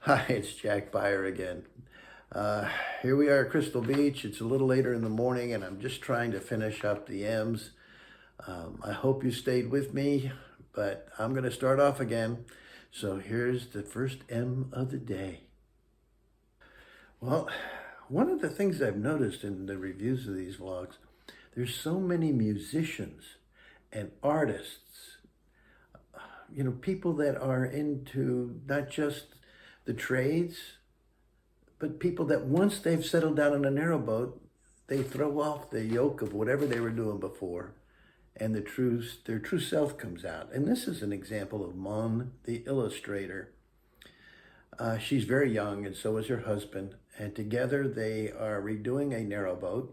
Hi, it's Jack Byer again. Here we are at Crystal Beach. It's a little later in the morning, and I'm just trying to finish up the M's. I hope you stayed with me, but I'm going to start off again. So here's the first M of the day. Well, one of the things I've noticed in the reviews of these vlogs, there's so many musicians and artists, people that are into not just the trades, but people that once they've settled down on a narrowboat, they throw off the yoke of whatever they were doing before, and their true self comes out. And this is an example of Mon, the illustrator. She's very young, and so is her husband. And together they are redoing a narrowboat.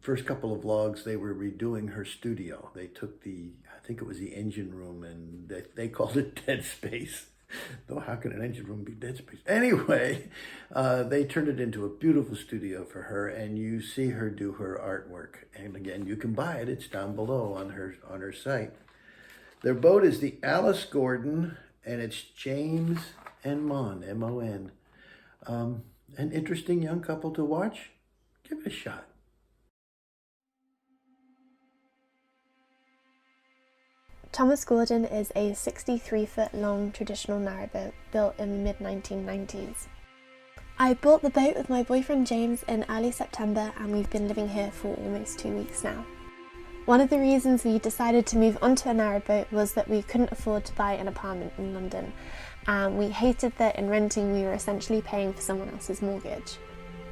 First couple of vlogs, they were redoing her studio. They took I think it was the engine room, and they called it Dead Space. Though how can an engine room be dead space? Anyway, they turned it into a beautiful studio for her, and you see her do her artwork. And again, you can buy it. It's down below on her site. Their boat is the Alice Gordon, and it's James and Mon, M-O-N. An interesting young couple to watch. Give it a shot. Thomas Gordon is a 63-foot long traditional narrowboat built in the mid-1990s. I bought the boat with my boyfriend James in early September, and we've been living here for almost 2 weeks now. One of the reasons we decided to move onto a narrowboat was that we couldn't afford to buy an apartment in London, and we hated that in renting we were essentially paying for someone else's mortgage.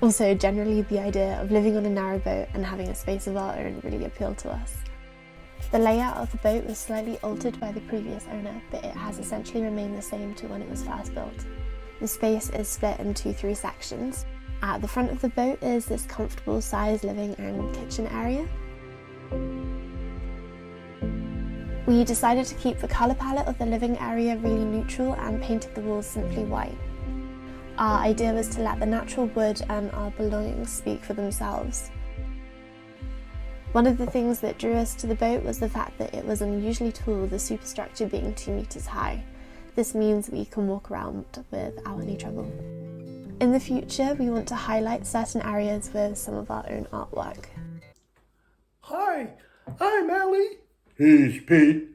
Also, generally the idea of living on a narrowboat and having a space of our own really appealed to us. The layout of the boat was slightly altered by the previous owner, but it has essentially remained the same to when it was first built. The space is split into 3 sections. At the front of the boat is this comfortable sized living and kitchen area. We decided to keep the colour palette of the living area really neutral and painted the walls simply white. Our idea was to let the natural wood and our belongings speak for themselves. One of the things that drew us to the boat was the fact that it was unusually tall, the superstructure being 2 meters high. This means we can walk around without any trouble. In the future, we want to highlight certain areas with some of our own artwork. Hi, I'm Allie. He's Pete.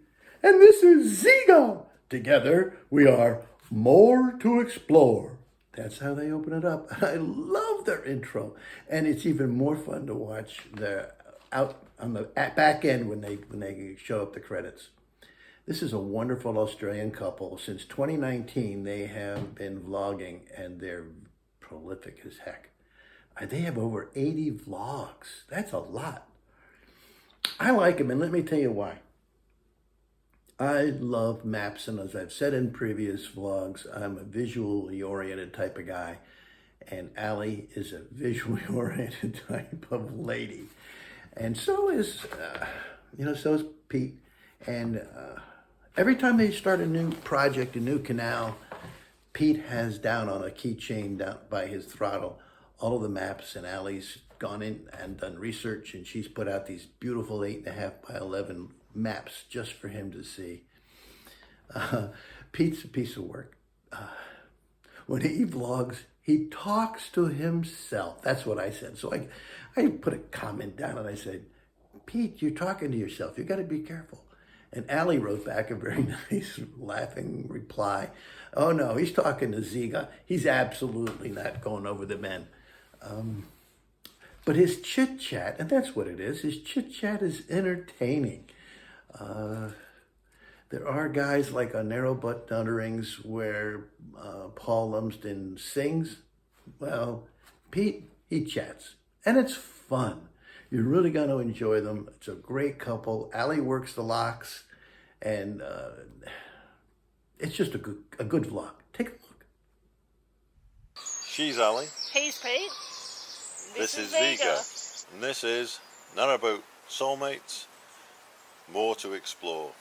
And this is Ziga. Together, we are More to Explore. That's how they open it up. I love their intro. And it's even more fun to watch out on the back end when they show up the credits. This is a wonderful Australian couple. Since 2019, they have been vlogging, and they're prolific as heck. They have over 80 vlogs. That's a lot. I like them, and let me tell you why. I love maps, and as I've said in previous vlogs, I'm a visually oriented type of guy, and Allie is a visually oriented type of lady. And so is Pete. And every time they start a new project, a new canal, Pete has down on a keychain down by his throttle all of the maps, and Allie's gone in and done research, and she's put out these beautiful 8.5 by 11 maps just for him to see. Pete's a piece of work. When he vlogs, he talks to himself. That's what I said. So I put a comment down and I said, Pete, you're talking to yourself. You got to be careful. And Allie wrote back a very nice laughing reply. Oh no, he's talking to Ziga. He's absolutely not going over the men. But his chit chat, and that's what it is, his chit chat is entertaining. There are guys like on Narrowboat Ventures where Paul Lumsden sings. Well, Pete, he chats, and it's fun. You're really going to enjoy them. It's a great couple. Allie works the locks, and it's just a good vlog. Take a look. She's Allie. He's Pete. This is Ziga. And this is Narrowboat Soulmates. More to explore.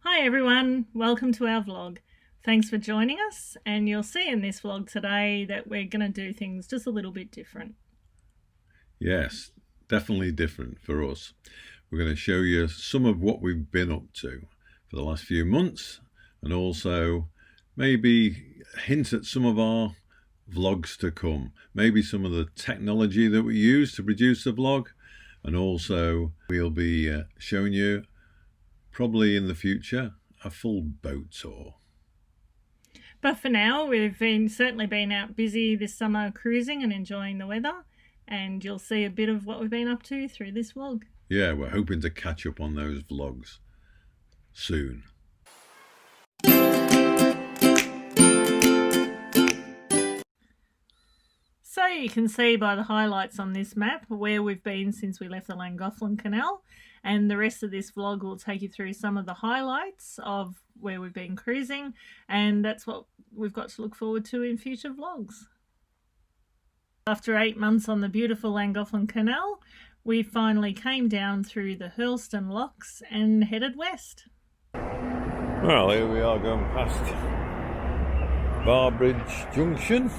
Hi everyone, welcome to our vlog. Thanks for joining us, and you'll see in this vlog today that we're going to do things just a little bit different. Yes, definitely different for us. We're going to show you some of what we've been up to for the last few months, and also maybe hint at some of our vlogs to come, maybe some of the technology that we use to produce the vlog, and also we'll be showing you, probably in the future, a full boat tour. But for now, we've certainly been out busy this summer cruising and enjoying the weather, and you'll see a bit of what we've been up to through this vlog. Yeah, we're hoping to catch up on those vlogs soon. So you can see by the highlights on this map where we've been since we left the Llangollen Canal, and the rest of this vlog will take you through some of the highlights of where we've been cruising, and that's what we've got to look forward to in future vlogs. After 8 months on the beautiful Llangollen Canal, we finally came down through the Hillston Locks and headed west. Well, here we are going past Barbridge Junction,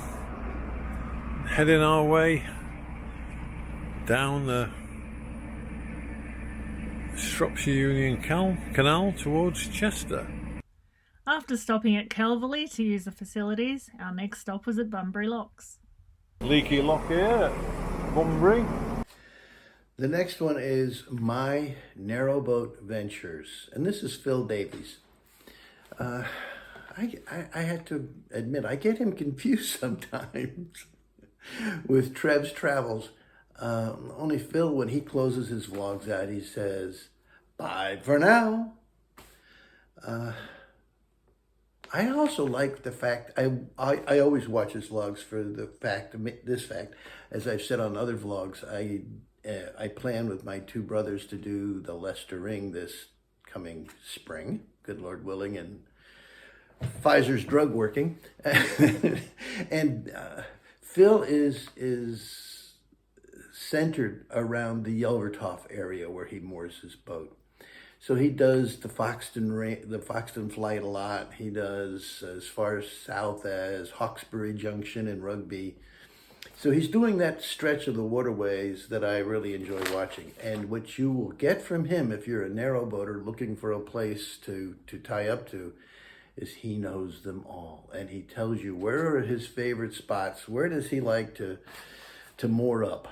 heading our way down the Shropshire Union Canal towards Chester. After stopping at Calverley to use the facilities, our next stop was at Bunbury Locks. Leaky lock here at Bunbury. The next one is my Narrowboat Ventures, and this is Phil Davies. I have to admit, I get him confused sometimes with Trev's Travels. Only Phil, when he closes his vlogs out, he says, "Bye for now." I also like the fact, I always watch his vlogs for this fact, as I've said on other vlogs, I plan with my two brothers to do the Leicester Ring this coming spring, good Lord willing, and Pfizer's drug working. And Phil is centered around the Yelvertoft area where he moors his boat. So he does the Foxton flight a lot. He does as far south as Hawkesbury Junction and Rugby. So he's doing that stretch of the waterways that I really enjoy watching. And what you will get from him if you're a narrowboater looking for a place to tie up to is he knows them all. And he tells you where are his favorite spots, where does he like to moor up.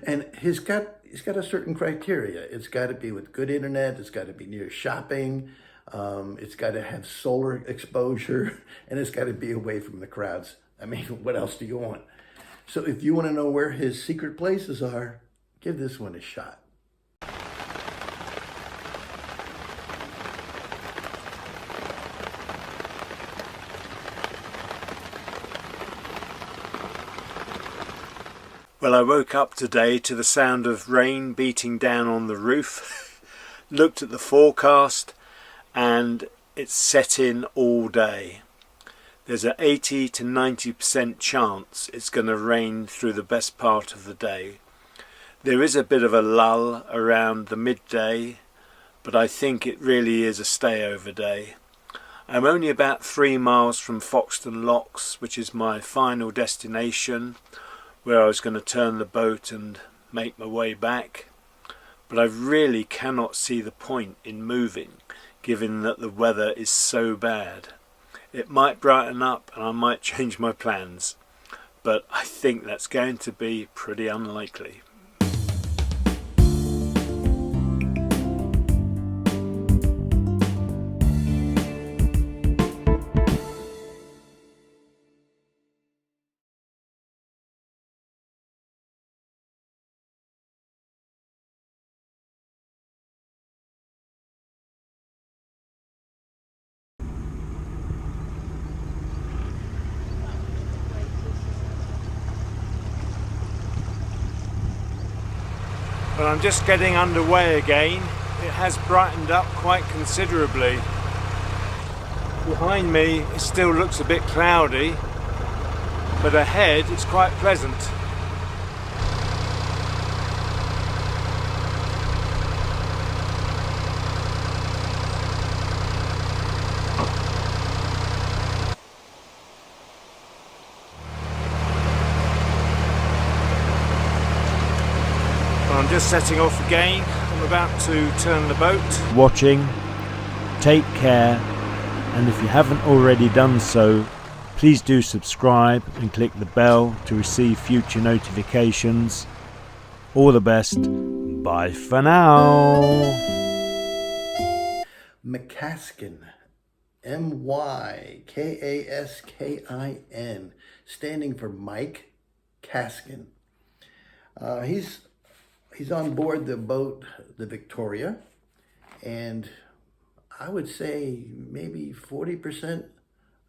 And he's got a certain criteria. It's got to be with good internet, it's got to be near shopping, it's got to have solar exposure, and it's got to be away from the crowds. I mean, what else do you want? So if you want to know where his secret places are, give this one a shot. Well, I woke up today to the sound of rain beating down on the roof, looked at the forecast, and it's set in all day. There's an 80 to 90% chance it's going to rain through the best part of the day. There is a bit of a lull around the midday, but I think it really is a stayover day. I'm only about 3 miles from Hillston Locks, which is my final destination, where I was going to turn the boat and make my way back. But I really cannot see the point in moving, given that the weather is so bad. It might brighten up and I might change my plans, but I think that's going to be pretty unlikely. But I'm just getting underway again. It has brightened up quite considerably. Behind me it still looks a bit cloudy, but ahead it's quite pleasant. I'm just setting off again. I'm about to turn the boat. Watching, take care, And if you haven't already done so, please do subscribe and click the bell to receive future notifications. All the best. Bye for now. Mccaskin, Mykaskin, standing for Mike Caskin. He's on board the boat, the Victoria, and I would say maybe 40%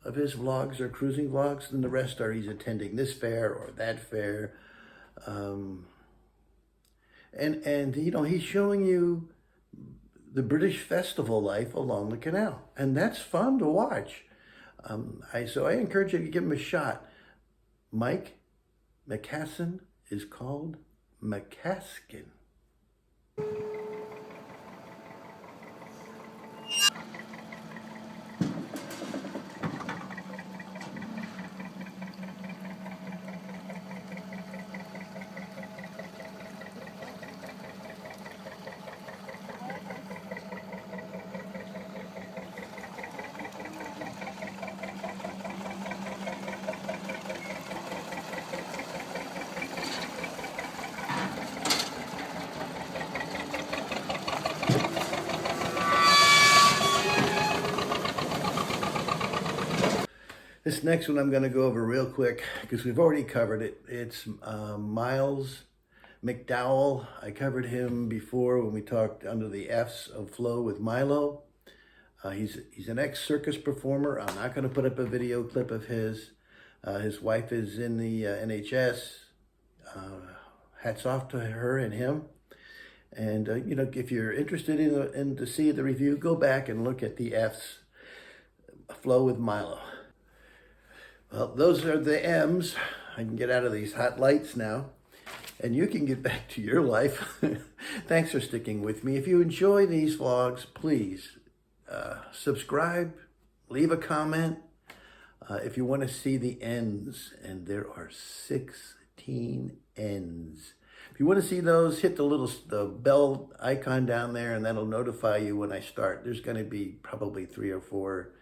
of his vlogs are cruising vlogs, and the rest are he's attending this fair or that fair. And you know, he's showing you the British festival life along the canal, and that's fun to watch. So I encourage you to give him a shot. Mike Mccaskin is called Mccaskin. This next one I'm going to go over real quick because we've already covered it. It's Miles McDowell. I covered him before when we talked under the F's of flow with Milo. He's an ex-circus performer. I'm not going to put up a video clip of his. His wife is in the NHS. Hats off to her and him. And you know, if you're interested in to see the review, go back and look at the F's flow with Milo. Well, those are the M's. I can get out of these hot lights now, and you can get back to your life. Thanks for sticking with me. If you enjoy these vlogs, please subscribe, leave a comment. If you want to see the ends, and there are 16 ends. If you want to see those, hit the bell icon down there, and that'll notify you when I start. There's going to be probably 3 or 4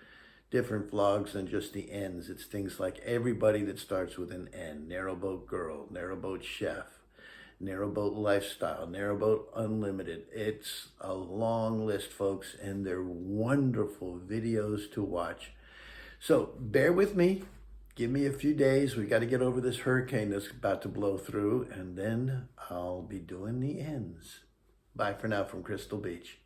different vlogs than just the ends. It's things like everybody that starts with an N. Narrowboat Girl, Narrowboat Chef, Narrowboat Lifestyle, Narrowboat Unlimited. It's a long list, folks, and they're wonderful videos to watch. So bear with me. Give me a few days. We got to get over this hurricane that's about to blow through, and then I'll be doing the ends. Bye for now from Crystal Beach.